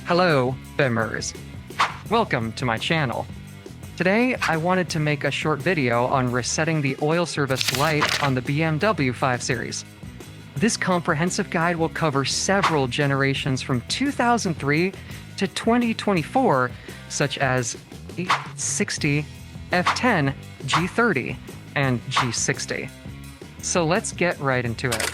Hello, Bimmers. Welcome to my channel. Today, I wanted to make a short video on resetting the oil service light on the BMW 5 Series. This comprehensive guide will cover several generations from 2003 to 2024, such as E60, F10, G30, and G60. So let's get right into it.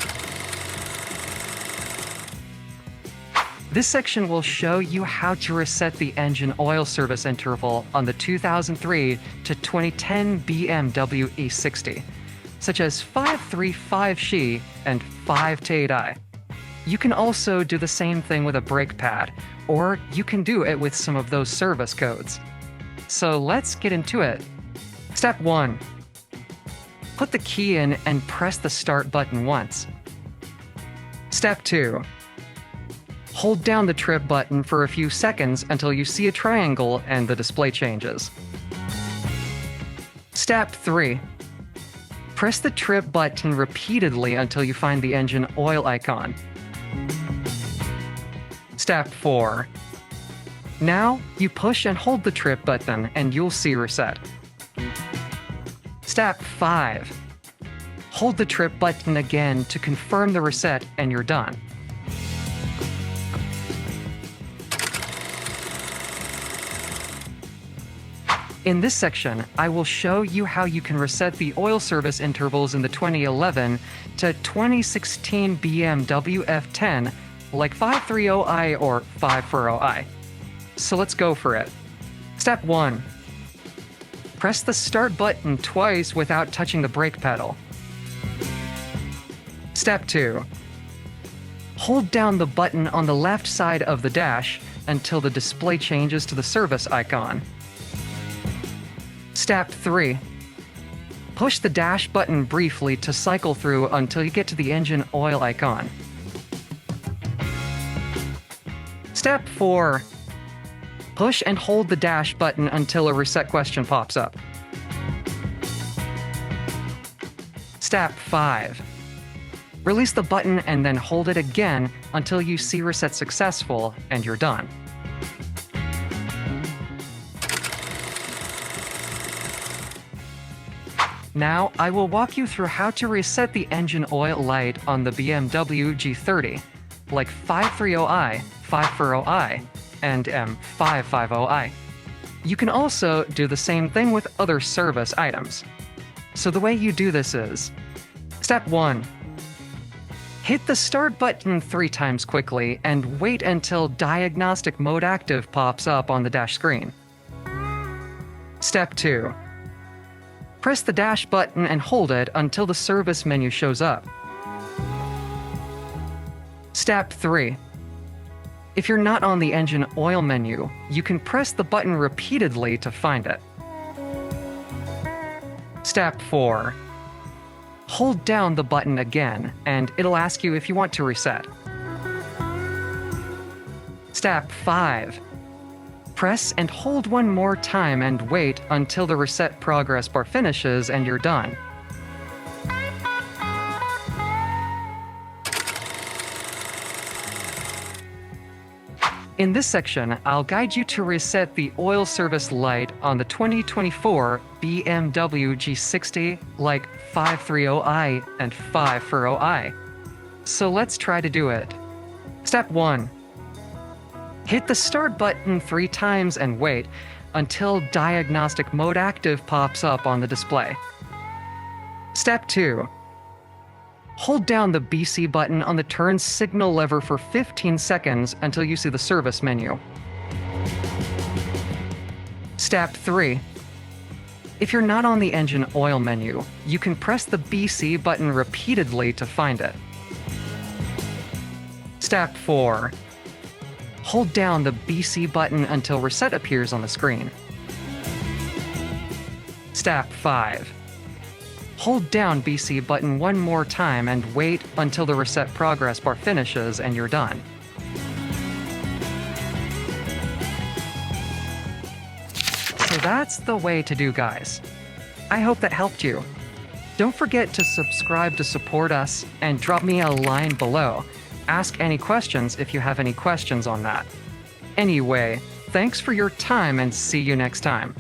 This section will show you how to reset the engine oil service interval on the 2003 to 2010 BMW E60, such as 535X and 5-8i. You can also do the same thing with a brake pad, or you can do it with some of those service codes. So let's get into it. Step 1. Put the key in and press the start button once. Step 2. Hold down the trip button for a few seconds until you see a triangle and the display changes. Step 3. Press the trip button repeatedly until you find the engine oil icon. Step 4. Now, you push and hold the trip button and you'll see reset. Step 5. Hold the trip button again to confirm the reset and you're done. In this section, I will show you how you can reset the oil service intervals in the 2011 to 2016 BMW F10 like 530i or 540i. So let's go for it. Step 1. Press the start button twice without touching the brake pedal. Step 2. Hold down the button on the left side of the dash until the display changes to the service icon. Step 3. Push the dash button briefly to cycle through until you get to the engine oil icon. Step 4. Push and hold the dash button until a reset question pops up. Step 5. Release the button and then hold it again until you see reset successful and you're done. Now, I will walk you through how to reset the engine oil light on the BMW G30, like 530i, 540i, and M550i. You can also do the same thing with other service items. So the way you do this is, Step 1. Hit the start button 3 times quickly and wait until Diagnostic Mode Active pops up on the dash screen. Step 2. Press the dash button and hold it until the service menu shows up. Step 3. If you're not on the engine oil menu, you can press the button repeatedly to find it. Step 4. Hold down the button again, and it'll ask you if you want to reset. Step 5. Press and hold one more time and wait until the reset progress bar finishes and you're done. In this section, I'll guide you to reset the oil service light on the 2024 BMW G60 like 530i and 540i. So let's try to do it. Step 1. Hit the start button 3 times and wait until Diagnostic Mode Active pops up on the display. Step 2. Hold down the BC button on the turn signal lever for 15 seconds until you see the service menu. Step 3. If you're not on the engine oil menu, you can press the BC button repeatedly to find it. Step 4. Hold down the BC button until reset appears on the screen. Step 5. Hold down BC button one more time and wait until the reset progress bar finishes and you're done. So that's the way to do, guys. I hope that helped you. Don't forget to subscribe to support us and drop me a line below. Ask any questions if you have any questions on that. Anyway, thanks for your time and see you next time.